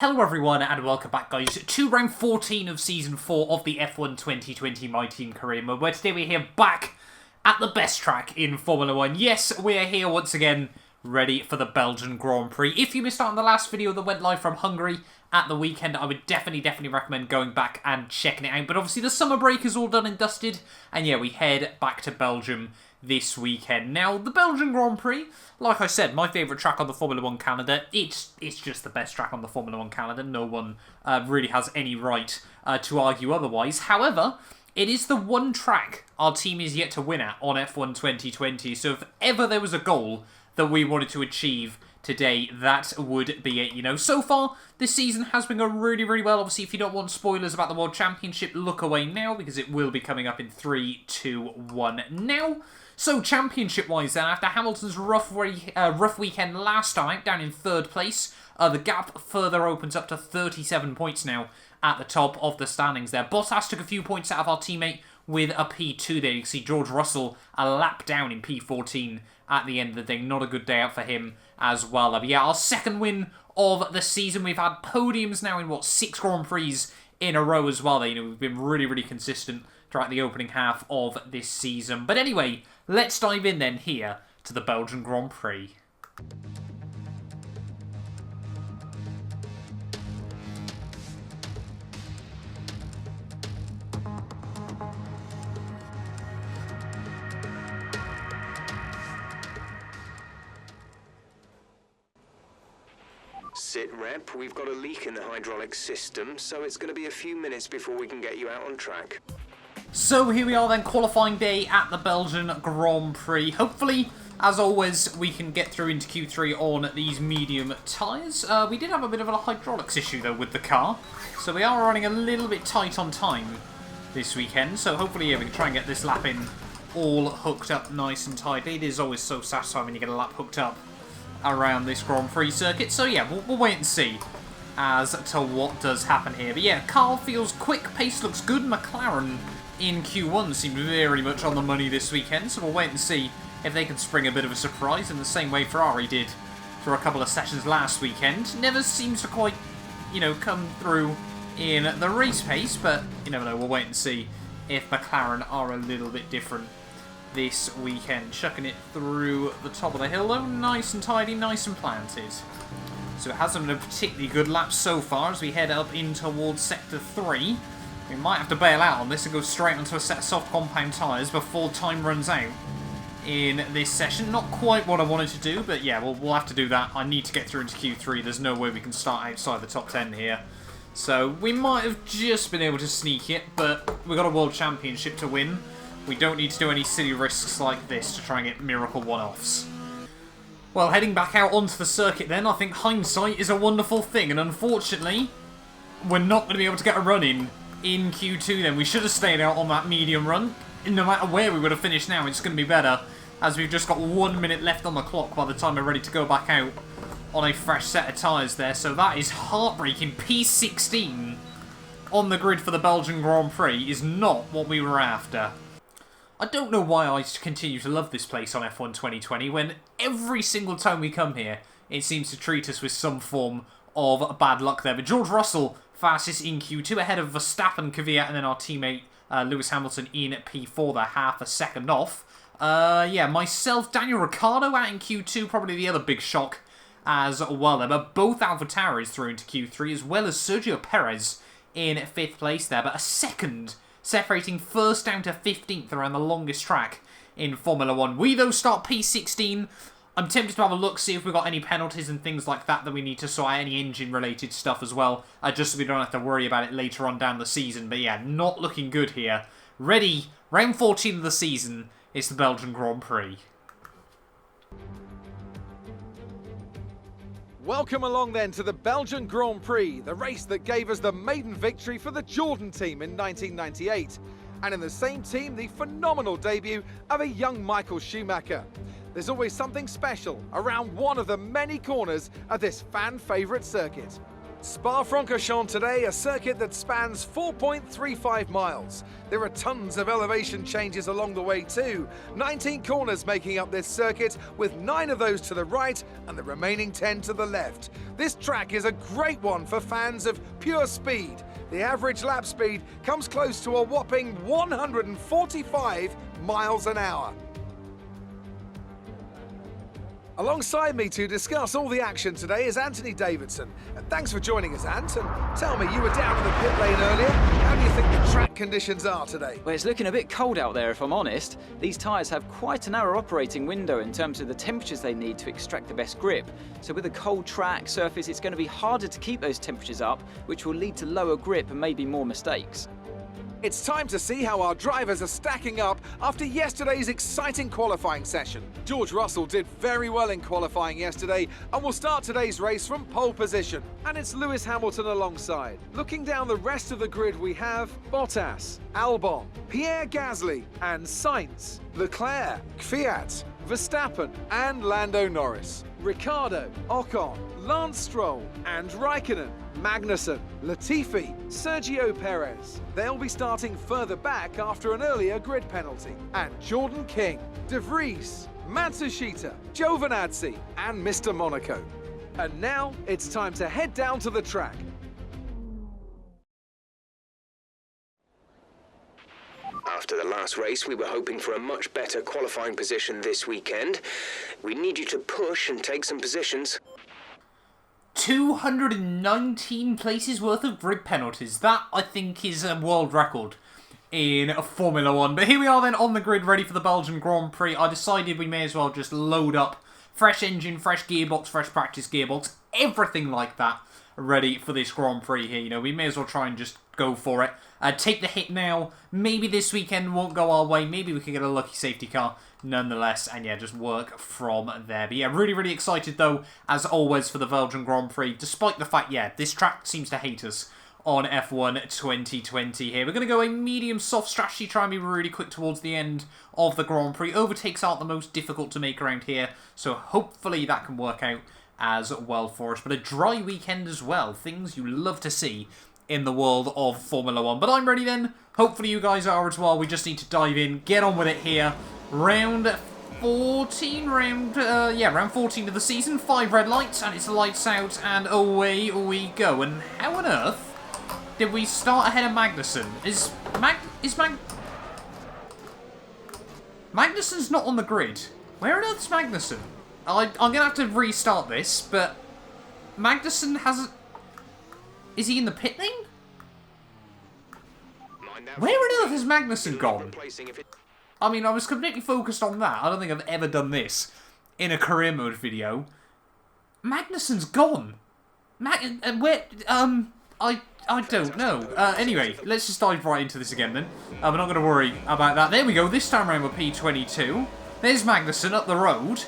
Hello everyone and welcome back guys to round 14 of season 4 of the F1 2020 My Team Career Mode, where today we're here back at the best track in Formula 1. Yes, we are here once again ready for the Belgian Grand Prix. If you missed out on the last video that went live from Hungary at the weekend, I would definitely recommend going back and checking it out. But obviously the summer break is all done and dusted, and yeah, we head back to Belgium this weekend. Now, the Belgian Grand Prix, like I said, my favourite track on the Formula 1 calendar. It's just the best track on the Formula 1 calendar. No one really has any right to argue otherwise. However, it is the one track our team is yet to win at on F1 2020. So if ever there was a goal that we wanted to achieve today, that would be it. You know, so far, this season has been going really well. Obviously, if you don't want spoilers about the World Championship, look away now, because it will be coming up in 3, 2, 1 now. So, championship-wise then, after Hamilton's rough weekend last time, down in 3rd place, the gap further opens up to 37 points now at the top of the standings there. Bottas took a few points out of our teammate with a P2 there. You can see George Russell a lap down in P14 at the end of the day. Not a good day out for him as well. But yeah, our second win of the season. We've had podiums now in, 6 Grand Prix in a row as well. You know, we've been really consistent throughout the opening half of this season. But anyway, let's dive in then here to the Belgian Grand Prix. Sit rep, we've got a leak in the hydraulic system, so it's going to be a few minutes before we can get you out on track. So here we are then, qualifying day at the Belgian Grand Prix. Hopefully, as always, we can get through into Q3 on these medium tyres. We did have a bit of a hydraulics issue though with the car, so we are running a little bit tight on time this weekend. So hopefully, yeah, we can try and get this lap in all hooked up nice and tightly. It is always so satisfying when you get a lap hooked up around this Grand Prix circuit. So yeah, we'll wait and see as to what does happen here. But yeah, car feels quick, pace looks good. Mclaren in Q1 seemed very much on the money this weekend, so we'll wait and see if they can spring a bit of a surprise in the same way Ferrari did for a couple of sessions last weekend. Never seems to quite, you know, come through in the race pace, but you never know. We'll wait and see if McLaren are a little bit different this weekend. Chucking it through the top of the hill though, nice and tidy, nice and planted. So it hasn't been a particularly good lap so far as we head up in towards Sector 3. We might have to bail out on this and go straight onto a set of soft compound tyres before time runs out in this session. Not quite what I wanted to do, but yeah, we'll have to do that. I need to get through into Q3. There's no way we can start outside the top 10 here. So we might have just been able to sneak it, but we've got a World Championship to win. We don't need to do any silly risks like this to try and get miracle one-offs. Well, heading back out onto the circuit then, I think hindsight is a wonderful thing, and unfortunately, we're not going to be able to get a run in Q2 then. We should have stayed out on that medium run. No matter where we would have finished now, it's going to be better, as we've just got 1 minute left on the clock by the time we're ready to go back out on a fresh set of tyres there. So that is heartbreaking. P16 on the grid for the Belgian Grand Prix is not what we were after. I don't know why I continue to love this place on F1 2020 when every single time we come here, it seems to treat us with some form of bad luck there. But George Russell, fastest in Q2, ahead of Verstappen, Kvyat, and then our teammate Lewis Hamilton in P4 there, half a second off. Yeah, myself, Daniel Ricciardo out in Q2, probably the other big shock as well there. But both AlphaTauris through into Q3, as well as Sergio Perez in 5th place there. But a second separating 1st down to 15th around the longest track in Formula 1. We, though, start P16. I'm tempted to have a look, see if we've got any penalties and things like that we need to sort out, any engine-related stuff as well, just so we don't have to worry about it later on down the season. But yeah, not looking good here. Ready, round 14 of the season, it's the Belgian Grand Prix. Welcome along then to the Belgian Grand Prix, the race that gave us the maiden victory for the Jordan team in 1998. And in the same team, the phenomenal debut of a young Michael Schumacher. There's always something special around one of the many corners of this fan favourite circuit. Spa-Francorchamps today, a circuit that spans 4.35 miles. There are tons of elevation changes along the way too. 19 corners making up this circuit, with 9 of those to the right and the remaining 10 to the left. This track is a great one for fans of pure speed. The average lap speed comes close to a whopping 145 miles an hour. Alongside me to discuss all the action today is Anthony Davidson. Thanks for joining us, Ant. And tell me, you were down in the pit lane earlier. How do you think the track conditions are today? Well, it's looking a bit cold out there, if I'm honest. These tyres have quite a narrow operating window in terms of the temperatures they need to extract the best grip. So with a cold track surface, it's going to be harder to keep those temperatures up, which will lead to lower grip and maybe more mistakes. It's time to see how our drivers are stacking up after yesterday's exciting qualifying session. George Russell did very well in qualifying yesterday and will start today's race from pole position. And it's Lewis Hamilton alongside. Looking down the rest of the grid, we have Bottas, Albon, Pierre Gasly and Sainz, Leclerc, Fiat, Verstappen and Lando Norris, Ricciardo, Ocon, Lance Stroll and Raikkonen, Magnussen, Latifi, Sergio Perez. They'll be starting further back after an earlier grid penalty. And Jordan King, De Vries, Matsushita, Giovinazzi and Mr. Monaco. And now it's time to head down to the track. After the last race, we were hoping for a much better qualifying position this weekend. We need you to push and take some positions. 219 places worth of grid penalties. That, I think, is a world record in Formula 1. But here we are then on the grid, ready for the Belgian Grand Prix. I decided we may as well just load up fresh engine, fresh gearbox, fresh practice gearbox, everything like that, ready for this Grand Prix here. You know, we may as well try and just go for it. Take the hit now. Maybe this weekend won't go our way. Maybe we can get a lucky safety car nonetheless. And yeah, just work from there. But yeah, really, really excited though, as always, for the Belgian Grand Prix. Despite the fact, yeah, this track seems to hate us on F1 2020 here. We're going to go a medium soft strategy, try and be really quick towards the end of the Grand Prix. Overtakes aren't the most difficult to make around here, so hopefully that can work out as well for us. But a dry weekend as well, things you love to see in the world of Formula 1. But I'm ready then. Hopefully you guys are as well. We just need to dive in, get on with it here. Round 14, round 14 of the season. 5 red lights, and it's lights out, and away we go. And how on earth did we start ahead of Magnussen? Magnussen's not on the grid. Where on earth is Magnussen? I'm going to have to restart this, but Magnussen hasn't... Is he in the pit lane? Where on earth has Magnussen gone? I mean, I was completely focused on that. I don't think I've ever done this in a career mode video. Magnussen's gone. I don't know. Anyway, let's just dive right into this again then. We're not going to worry about that. There we go. This time around with P22. There's Magnussen up the road.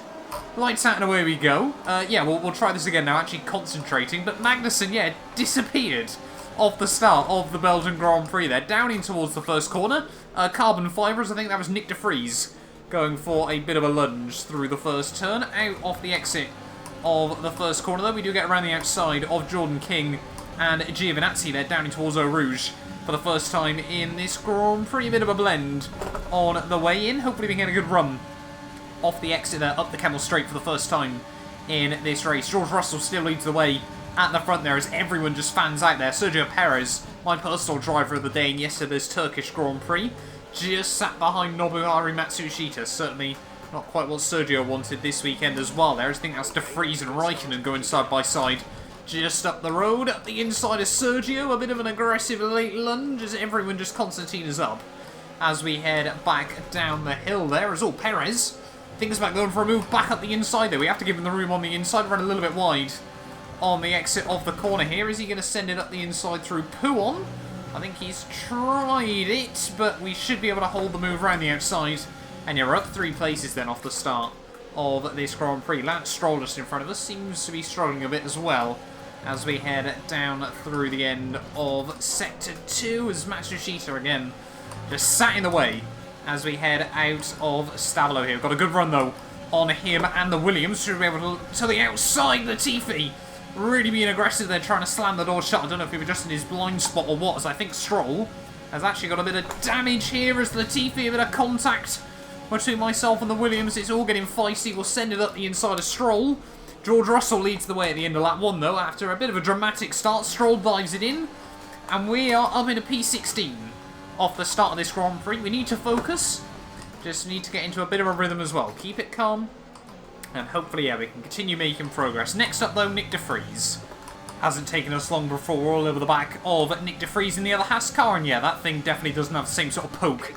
Lights out and away we go. Yeah, we'll try this again now, actually concentrating. But Magnussen, yeah, disappeared off the start of the Belgian Grand Prix there. Down in towards the first corner. Carbon fibres, I think that was Nick de Vries going for a bit of a lunge through the first turn. Out off the exit of the first corner, though. We do get around the outside of Jordan King and Giovinazzi there, down in towards Eau Rouge for the first time in this Grand Prix. A bit of a blend on the way in. Hopefully we can get a good run off the exit there, up the Camel Straight for the first time in this race. George Russell still leads the way at the front there as everyone just fans out there. Sergio Perez, my personal driver of the day in yesterday's Turkish Grand Prix, just sat behind Nobuharu Matsushita. Certainly not quite what Sergio wanted this weekend as well there. I think that's De Vries and Raikkonen going side by side just up the road. Up the inside of Sergio, a bit of an aggressive late lunge as everyone just concertinas up as we head back down the hill there. As all Perez thinks about going for a move back up the inside there. We have to give him the room on the inside, run a little bit wide on the exit of the corner here. Is he going to send it up the inside through Pouon? I think he's tried it, but we should be able to hold the move around the outside. And you're up 3 places then off the start of this Grand Prix. Lance Stroll just in front of us seems to be struggling a bit as well as we head down through the end of Sector 2 as Matsushita again just sat in the way as we head out of Stabilo here. We've got a good run though on him and the Williams. Should be able to the outside. Latifi really being aggressive there, trying to slam the door shut. I don't know if he was just in his blind spot or what, as I think Stroll has actually got a bit of damage here as Latifi, a bit of contact between myself and the Williams. It's all getting feisty. We'll send it up the inside of Stroll. George Russell leads the way at the end of lap 1, though. After a bit of a dramatic start, Stroll dives it in. And we are up into P16 off the start of this Grand Prix. We need to focus. Just need to get into a bit of a rhythm as well. Keep it calm. And hopefully, yeah, we can continue making progress. Next up, though, Nick de Vries. Hasn't taken us long before we're all over the back of Nick de Vries in the other Haas car. And yeah, that thing definitely doesn't have the same sort of poke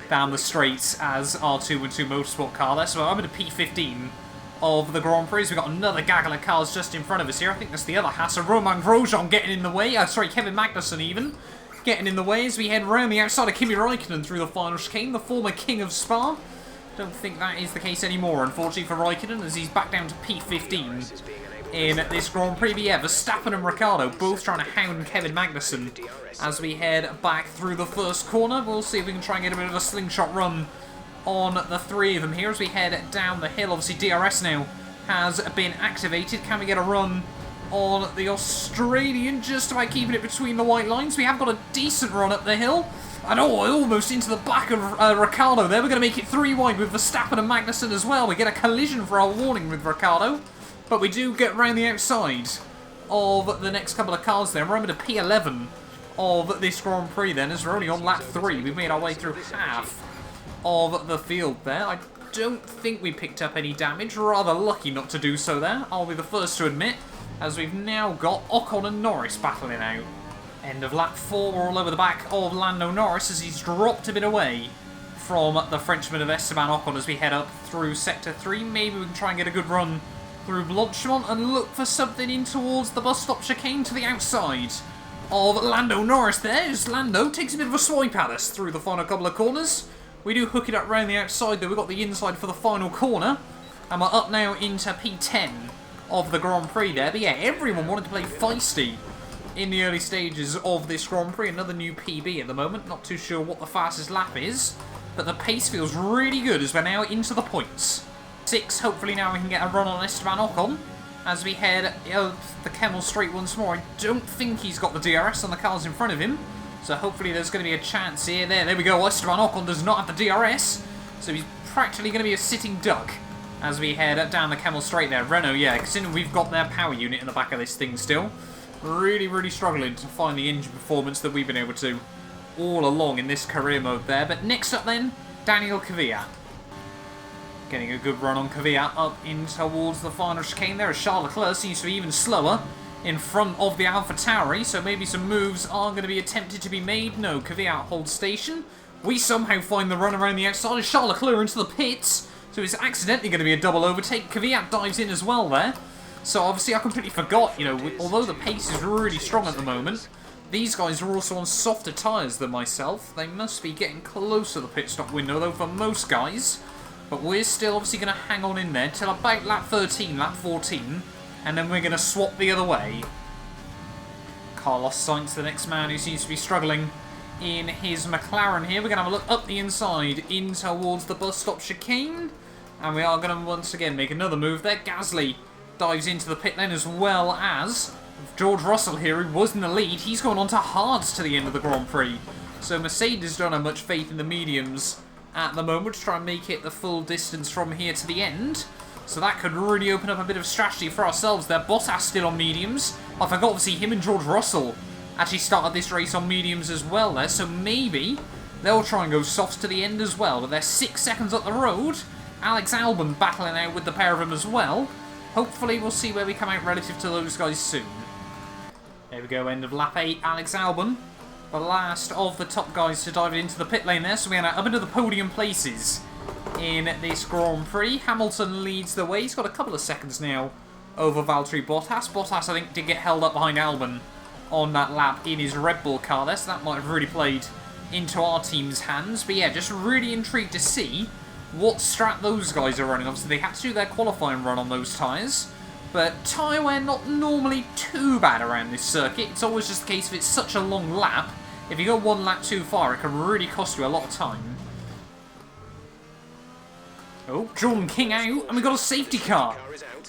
down the straights as our 212 Motorsport car there. So I'm in a P15 of the Grand Prix. We've got another gaggle of cars just in front of us here. I think that's the other Haas. Romain Grosjean getting in the way. Sorry, Kevin Magnussen even getting in the way as we head round the outside of Kimi Räikkönen through the final chicane, the former king of Spa. Don't think that is the case anymore, unfortunately, for Räikkönen, as he's back down to P15 in this Grand Prix. But yeah, Verstappen and Ricciardo both trying to hound Kevin Magnussen as we head back through the first corner. We'll see if we can try and get a bit of a slingshot run on the three of them here as we head down the hill. Obviously, DRS now has been activated. Can we get a run on the Australian? Just about keeping it between the white lines. We have got a decent run up the hill. And almost into the back of Ricciardo there. We're going to make it 3 wide with Verstappen and Magnussen as well. We get a collision for our warning with Ricciardo. But we do get round the outside of the next couple of cars there. We're up to P11 of this Grand Prix then, as we're only on lap 3. We've made our way through half of the field there. I don't think we picked up any damage. Rather lucky not to do so there, I'll be the first to admit, as we've now got Ocon and Norris battling out. End of lap 4, we're all over the back of Lando Norris as he's dropped a bit away from the Frenchman of Esteban Ocon as we head up through Sector 3. Maybe we can try and get a good run through Blanchimont and look for something in towards the bus stop chicane to the outside of Lando Norris there, as Lando takes a bit of a swipe at us through the final couple of corners. We do hook it up round the outside though. We've got the inside for the final corner, and we're up now into P10 of the Grand Prix there. But yeah, everyone wanted to play feisty in the early stages of this Grand Prix. Another new PB at the moment. Not too sure what the fastest lap is, but the pace feels really good as we're now into the points. 6, hopefully now we can get a run on Esteban Ocon as we head the Kemmel Straight once more. I don't think he's got the DRS on the cars in front of him, so hopefully there's going to be a chance here. There we go. Esteban Ocon does not have the DRS, so he's practically going to be a sitting duck as we head down the Kemmel Straight there. Renault, yeah, considering we've got their power unit in the back of this thing still. Really struggling to find the engine performance that we've been able to all along in this career mode there. But next up then, Daniel Kvyat. Getting a good run on Kvyat up in towards the final chicane there, as Charles Leclerc seems to be even slower in front of the AlphaTauri, so maybe some moves are going to be attempted to be made. No, Kvyat holds station. We somehow find the run around the outside as Charles Leclerc into the pits, so it's accidentally going to be a double overtake. Kvyat dives in as well there. So obviously I completely forgot, you know, although the pace is really strong at the moment, these guys are also on softer tyres than myself. They must be getting close to the pit stop window though for most guys. But we're still obviously going to hang on in there till about lap 13, lap 14, and then we're going to swap the other way. Carlos Sainz, the next man who seems to be struggling in his McLaren here. We're going to have a look up the inside in towards the bus stop chicane. And we are going to once again make another move there. Gasly dives into the pit lane, as well as George Russell here, who was in the lead. He's gone on to hards to the end of the Grand Prix. So Mercedes don't have much faith in the mediums at the moment to try and make it the full distance from here to the end. So that could really open up a bit of strategy for ourselves there. Bottas still on mediums. I forgot to see him and George Russell actually started this race on mediums as well there. So maybe they'll try and go softs to the end as well. But they're 6 seconds up the road. Alex Albon battling out with the pair of them as well. Hopefully we'll see where we come out relative to those guys soon. There we go, end of lap 8, Alex Albon. The last of the top guys to dive into the pit lane there, so we're up into the podium places in this Grand Prix. Hamilton leads the way. He's got a couple of seconds now over Valtteri Bottas. Bottas, I think, did get held up behind Albon on that lap in his Red Bull car there, so that might have really played into our team's hands. But yeah, just really intrigued to see what strat those guys are running. Obviously, they had to do their qualifying run on those tyres, but tyre wear not normally too bad around this circuit. It's always just the case if it's such a long lap. If you go one lap too far, it can really cost you a lot of time. Oh, Jordan King out, and we got a safety car.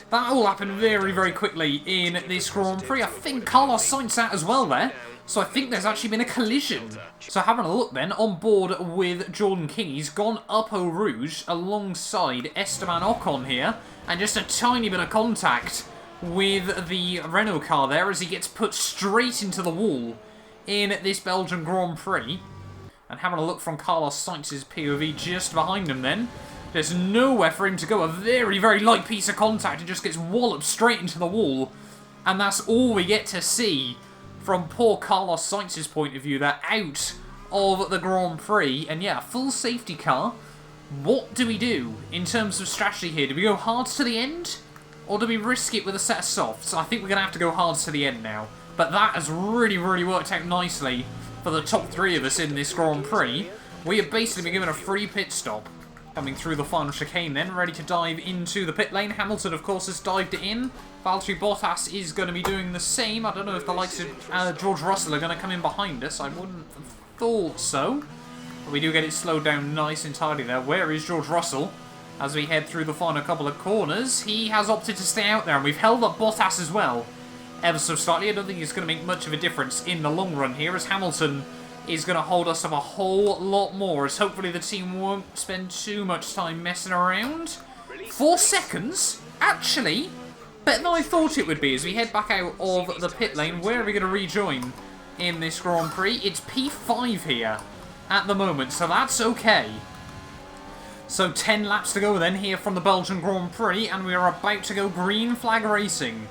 That all happened very, very quickly in this Grand Prix. I think Carlos Sainz out as well there. So I think there's actually been a collision. So having a look then, on board with Jordan King, he's gone up Eau Rouge alongside Esteban Ocon here. And just a tiny bit of contact with the Renault car there as he gets put straight into the wall in this Belgian Grand Prix. And having a look from Carlos Sainz's POV just behind him then. There's nowhere for him to go. A very, very light piece of contact and just gets walloped straight into the wall. And that's all we get to see from poor Carlos Sainz's point of view. They're out of the Grand Prix. And yeah, full safety car. What do we do in terms of strategy here? Do we go hards to the end? Or do we risk it with a set of softs? I think we're going to have to go hards to the end now. But that has really, really worked out nicely for the top three of us in this Grand Prix. We have basically been given a free pit stop. Coming through the final chicane then, ready to dive into the pit lane. Hamilton, of course, has dived in. Valtteri Bottas is going to be doing the same. I don't know if the likes of George Russell are going to come in behind us. I wouldn't have thought so. But we do get it slowed down nice and tidy there. Where is George Russell? As we head through the final couple of corners, he has opted to stay out there. And we've held up Bottas as well, ever so slightly. I don't think it's going to make much of a difference in the long run here, as Hamilton is going to hold us up a whole lot more, as hopefully the team won't spend too much time messing around. 4 seconds? Actually, better than I thought it would be as we head back out of the pit lane. Where are we going to rejoin in this Grand Prix? It's P5 here at the moment, so that's okay. So 10 laps to go then here from the Belgian Grand Prix, and we are about to go green flag racing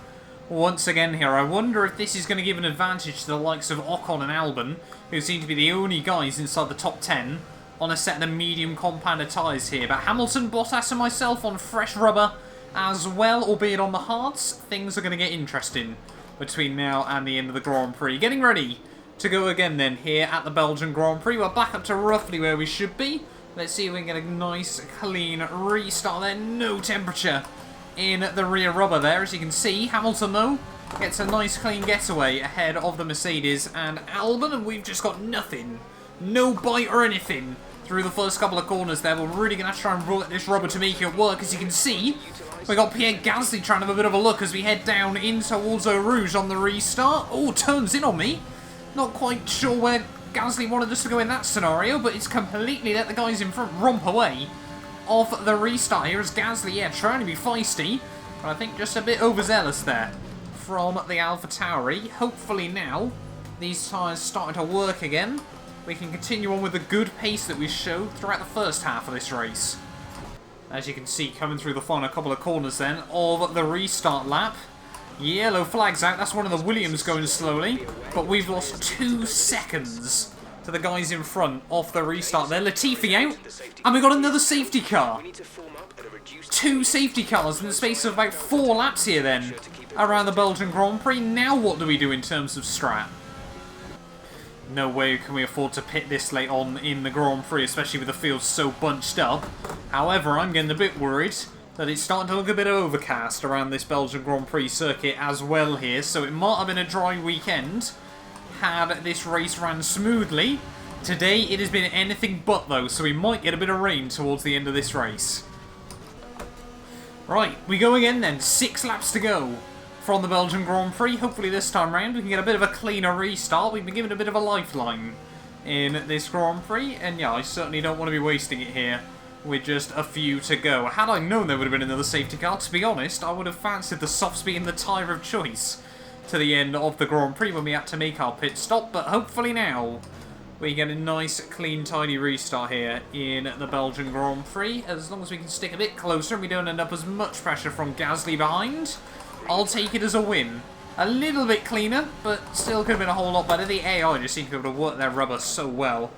once again here. I wonder if this is going to give an advantage to the likes of Ocon and Albon, who seem to be the only guys inside the top 10 on a set of medium compounded tyres here. But Hamilton, Bottas and myself on fresh rubber as well, albeit on the hards. Things are going to get interesting between now and the end of the Grand Prix. Getting ready to go again then here at the Belgian Grand Prix. We're back up to roughly where we should be. Let's see if we can get a nice clean restart there. No temperature in the rear rubber there, as you can see. Hamilton, though, gets a nice clean getaway ahead of the Mercedes and Albon, and we've just got nothing. No bite or anything through the first couple of corners there. We're really going to have to try and roll this rubber to make it work. As you can see, we got Pierre Gasly trying to have a bit of a look as we head down in towards Eau Rouge on the restart. Oh, turns in on me. Not quite sure where Gasly wanted us to go in that scenario, but it's completely let the guys in front romp away off the restart here, as Gasly, yeah, trying to be feisty, but I think just a bit overzealous there from the AlphaTauri. Hopefully now these tyres starting to work again, we can continue on with the good pace that we showed throughout the first half of this race. As you can see, coming through the final couple of corners then of the restart lap. Yellow flags out, that's one of the Williams going slowly, but we've lost 2 seconds to the guys in front off the restart there. Latifi out, and we got another safety car. 2 safety cars in the space of about 4 laps here then around the Belgian Grand Prix. Now what do we do in terms of strat? No way can we afford to pit this late on in the Grand Prix, especially with the field so bunched up. However, I'm getting a bit worried that it's starting to look a bit overcast around this Belgian Grand Prix circuit as well here, so it might have been a dry weekend had this race ran smoothly. Today it has been anything but though, so we might get a bit of rain towards the end of this race. Right, we go again then. 6 laps to go from the Belgian Grand Prix. Hopefully this time round we can get a bit of a cleaner restart. We've been given a bit of a lifeline in this Grand Prix, and yeah, I certainly don't want to be wasting it here with just a few to go. Had I known there would have been another safety car, to be honest, I would have fancied the softs being the tyre of choice to the end of the Grand Prix when we had to make our pit stop, but hopefully now we get a nice, clean, tidy restart here in the Belgian Grand Prix. As long as we can stick a bit closer and we don't end up as much pressure from Gasly behind, I'll take it as a win. A little bit cleaner, but still could have been a whole lot better. The AI just seemed to be able to work their rubber so well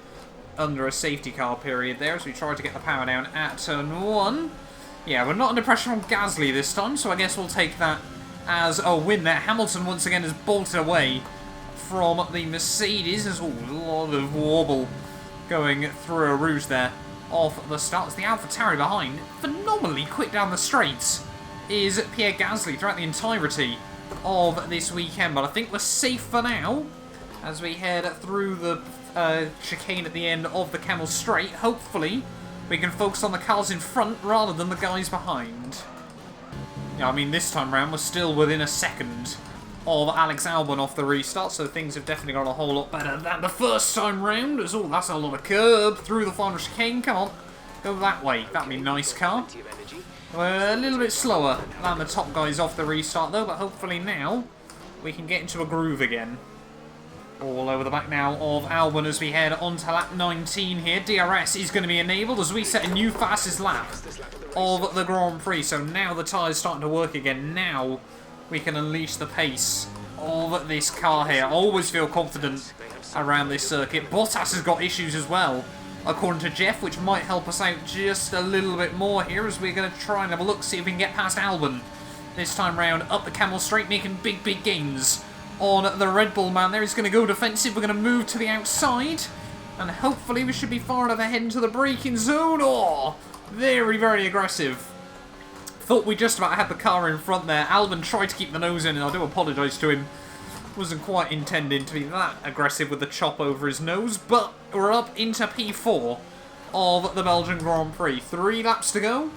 under a safety car period there as we tried to get the power down at turn 1. Yeah, we're not under pressure from Gasly this time, so I guess we'll take that as a win there. Hamilton once again has bolted away from the Mercedes. There's a lot of wobble going through a rouge there off the start. It's the AlphaTauri behind. Phenomenally quick down the straights is Pierre Gasly throughout the entirety of this weekend, but I think we're safe for now as we head through the chicane at the end of the Camel Straight. Hopefully we can focus on the cars in front rather than the guys behind. Yeah, I mean, this time round, we're still within a second of Alex Albon off the restart, so things have definitely gone a whole lot better than the first time round. Oh, that's a lot of curb through the final chicane. Come on, go that way. That'd be a nice car. We're a little bit slower than the top guys off the restart, though, but hopefully now we can get into a groove again. All over the back now of Albon as we head onto lap 19 here. DRS is going to be enabled as we set a new fastest lap of the Grand Prix. So now the tyres starting to work again. Now we can unleash the pace of this car here. I always feel confident around this circuit. Bottas has got issues as well, according to Jeff, which might help us out just a little bit more here as we're going to try and have a look, see if we can get past Albon. This time round, up the Camel Straight, making big gains on the Red Bull man there. He's going to go defensive. We're going to move to the outside, and hopefully we should be far enough ahead into the braking zone. Oh, very aggressive. Thought we just about had the car in front there. Albon tried to keep the nose in, and I do apologise to him. Wasn't quite intending to be that aggressive with the chop over his nose, but we're up into P4 of the Belgian Grand Prix. 3 laps to go.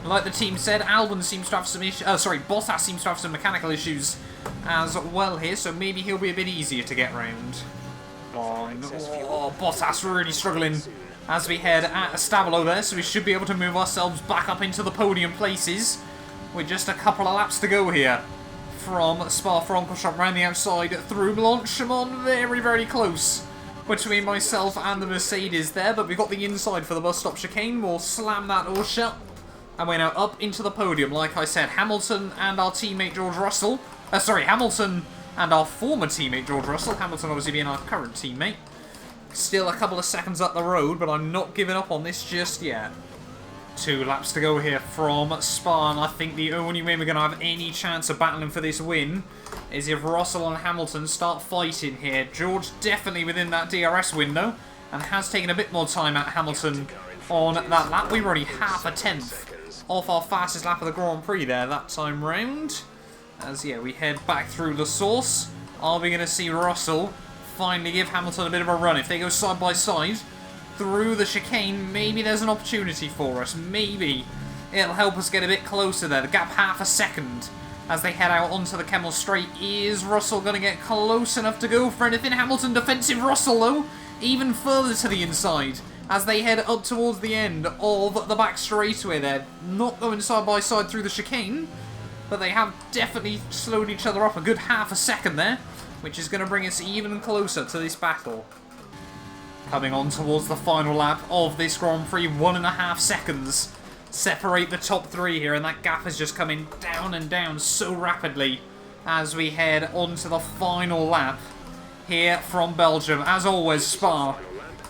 Like the team said, Albon seems to have some issues. Bottas seems to have some mechanical issues as well here, so maybe he'll be a bit easier to get round. Oh, Bottas really struggling as we head at a stabilo there, so we should be able to move ourselves back up into the podium places with just a couple of laps to go here. From Spa-Francorchamps round the outside through Blanchimont, very close between myself and the Mercedes there, but we've got the inside for the bus stop chicane. We'll slam that all shut, and we're now up into the podium. Like I said, Hamilton and our teammate George Russell, Hamilton and our former teammate George Russell, Hamilton obviously being our current teammate, still a couple of seconds up the road, but I'm not giving up on this just yet. 2 laps to go here from Spa, and I think the only way we're going to have any chance of battling for this win is if Russell and Hamilton start fighting here. George definitely within that DRS window, and has taken a bit more time at Hamilton on that lap. We were only half a tenth off our fastest lap of the Grand Prix there that time round. As, yeah, we head back through the source. Are we going to see Russell finally give Hamilton a bit of a run? If they go side by side through the chicane, maybe there's an opportunity for us. Maybe it'll help us get a bit closer there. The gap half a second as they head out onto the Camel Straight. Is Russell going to get close enough to go for anything? Hamilton defensive. Russell, though, even further to the inside as they head up towards the end of the back straightaway there. Not going side by side through the chicane, but they have definitely slowed each other up a good half a second there, which is going to bring us even closer to this battle. Coming on towards the final lap of this Grand Prix, 1.5 seconds separate the top 3 here, and that gap is just coming down and down so rapidly as we head onto the final lap here from Belgium. As always, Spa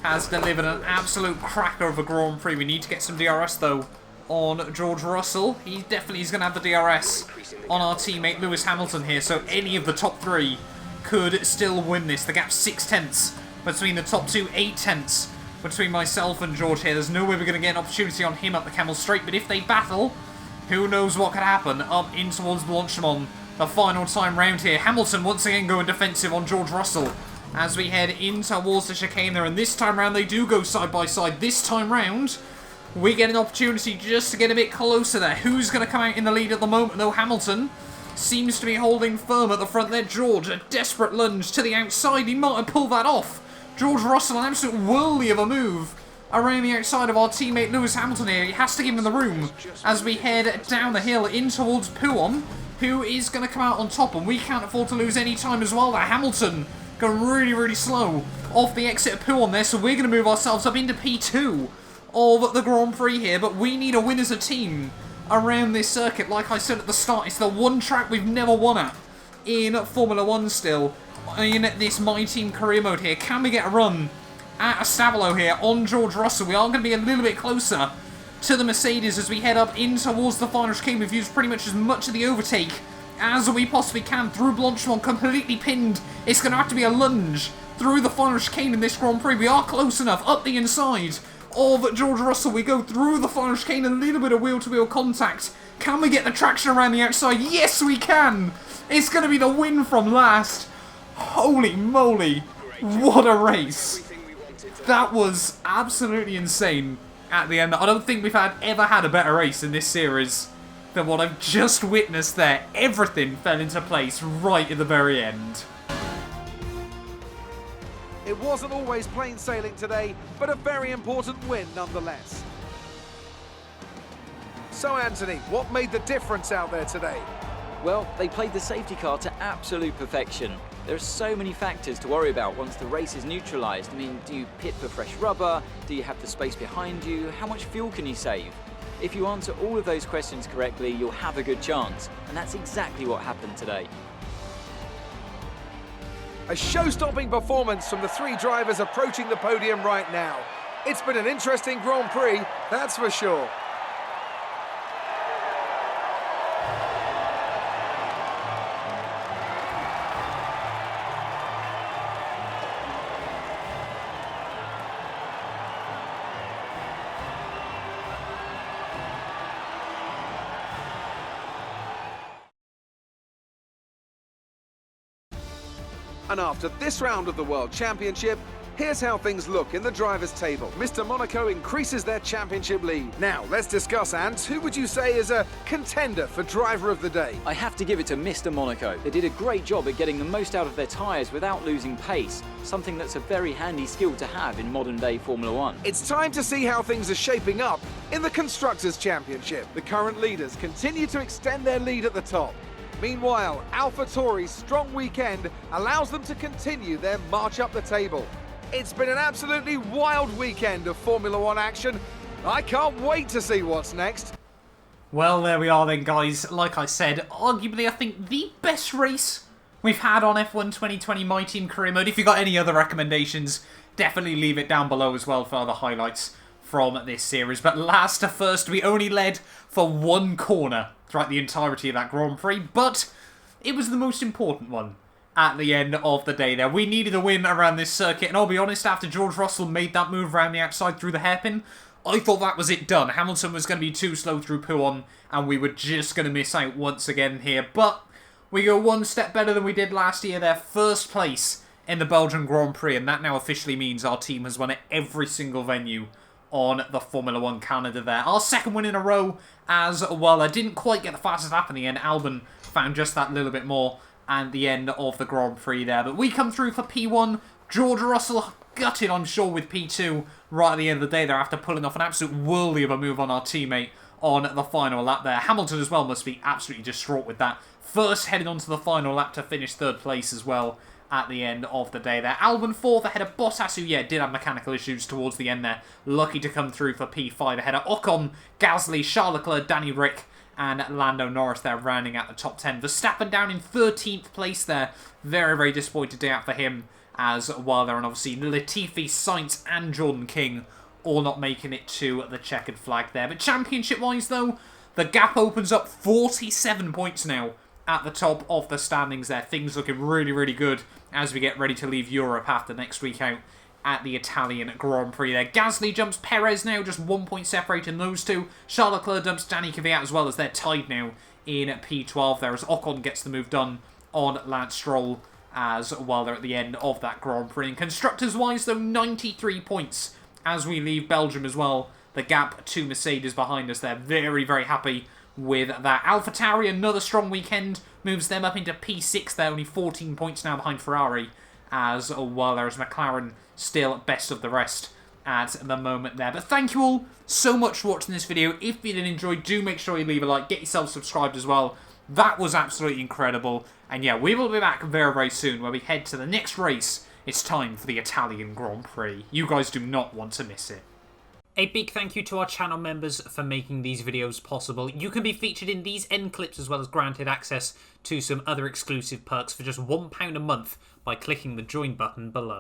has delivered an absolute cracker of a Grand Prix. We need to get some DRS though on George Russell. He definitely is going to have the DRS on our teammate Lewis Hamilton here, so any of the top 3 could still win this. The gap's 6 tenths between the top 2, 8 tenths between myself and George here. There's no way we're going to get an opportunity on him up the Camel Straight, but if they battle, who knows what could happen up in towards Blanchimont. The final time round here. Hamilton once again going defensive on George Russell as we head in towards the chicane there, and this time round they do go side by side. This time round we get an opportunity just to get a bit closer there. Who's going to come out in the lead at the moment though? Hamilton seems to be holding firm at the front there. George, a desperate lunge to the outside. He might have pulled that off. George Russell, an absolute whirly of a move around the outside of our teammate Lewis Hamilton here. He has to give him the room as we head down the hill in towards Pouon, who is going to come out on top, and we can't afford to lose any time as well there. Hamilton going really slow off the exit of Pouon there, so we're going to move ourselves up into P2 of the Grand Prix here, but we need a win as a team around this circuit. Like I said at the start, it's the one track we've never won at in Formula 1 still. In this My Team career mode here, can we get a run at a stabilo here on George Russell? We are going to be a little bit closer to the Mercedes as we head up in towards the final chicane. We've used pretty much as much of the overtake as we possibly can through Blanchimont, completely pinned. It's going to have to be a lunge through the final chicane in this Grand Prix. We are close enough up the inside of George Russell. We go through the final chicane, a little bit of wheel-to-wheel contact. Can we get the traction around the outside? Yes, we can! It's going to be the win from last. Holy moly, what a race. That was absolutely insane. at the end. I don't think we've ever had a better race in this series than what I've just witnessed there. Everything fell into place right at the very end. It wasn't always plain sailing today, but a very important win nonetheless. So Anthony, what made the difference out there today? Well, they played the safety car to absolute perfection. There are so many factors to worry about once the race is neutralised. I mean, do you pit for fresh rubber? Do you have the space behind you? How much fuel can you save? If you answer all of those questions correctly, you'll have a good chance. And that's exactly what happened today. A show-stopping performance from the three drivers approaching the podium right now. It's been an interesting Grand Prix, that's for sure. And after this round of the World Championship, here's how things look in the drivers' table. Mr. Monaco increases their championship lead. Now, let's discuss, Ant. Who would you say is a contender for driver of the day? I have to give it to Mr. Monaco. They did a great job at getting the most out of their tyres without losing pace, something that's a very handy skill to have in modern-day Formula One. It's time to see how things are shaping up in the Constructors' Championship. The current leaders continue to extend their lead at the top. Meanwhile, AlphaTauri's strong weekend allows them to continue their march up the table. It's been an absolutely wild weekend of Formula One action. I can't wait to see what's next. Well, there we are then, guys. Like I said, arguably I think the best race we've had on F1 2020 My Team Career Mode. If you've got any other recommendations, definitely leave it down below as well for other highlights from this series. But last to first, we only led for one corner throughout the entirety of that Grand Prix, but it was the most important one at the end of the day there. We needed a win around this circuit, and I'll be honest, after George Russell made that move around the outside through the hairpin, I thought that was it done. Hamilton was going to be too slow through Pouhon, and we were just going to miss out once again here, but we go one step better than we did last year there. First place in the Belgian Grand Prix, and that now officially means our team has won at every single venue on the Formula One calendar there. Our second win in a row as well. I didn't quite get the fastest lap in the end. Albon found just that little bit more at the end of the Grand Prix there. But we come through for P1. George Russell gutted, I'm sure, with P2 right at the end of the day there after pulling off an absolute whirly of a move on our teammate on the final lap there. Hamilton as well must be absolutely distraught with that. First heading onto the final lap to finish third place as well at the end of the day there. Albon fourth ahead of Bottas, who, yeah, did have mechanical issues towards the end there. Lucky to come through for P5 ahead of Ocon, Gasly, Charles Leclerc, Danny Rick, and Lando Norris there rounding out the top 10. Verstappen down in 13th place there. Very, very disappointed day out for him as well there. And obviously Latifi, Sainz, and Jordan King all not making it to the checkered flag there. But championship-wise, though, the gap opens up 47 points now at the top of the standings there. Things looking really, really good as we get ready to leave Europe after next week out at the Italian Grand Prix there. Gasly jumps Perez now, just 1 point separating those two. Charles Leclerc dumps Danny Kvyat as well, as they're tied now in P12 there, as Ocon gets the move done on Lance Stroll as well there at the end of that Grand Prix. And constructors-wise, though, 93 points as we leave Belgium as well. The gap to Mercedes behind us there. Very, very happy with that. AlphaTauri, another strong weekend, moves them up into P6 there, only 14 points now behind Ferrari as well. There's McLaren still best of the rest at the moment there. But thank you all so much for watching this video. If you did enjoy, do make sure you leave a like, get yourself subscribed as well. That was absolutely incredible. And yeah, we will be back very, very soon where we head to the next race. It's time for the Italian Grand Prix. You guys do not want to miss it. A big thank you to our channel members for making these videos possible. You can be featured in these end clips as well as granted access to some other exclusive perks for just £1 a month by clicking the join button below.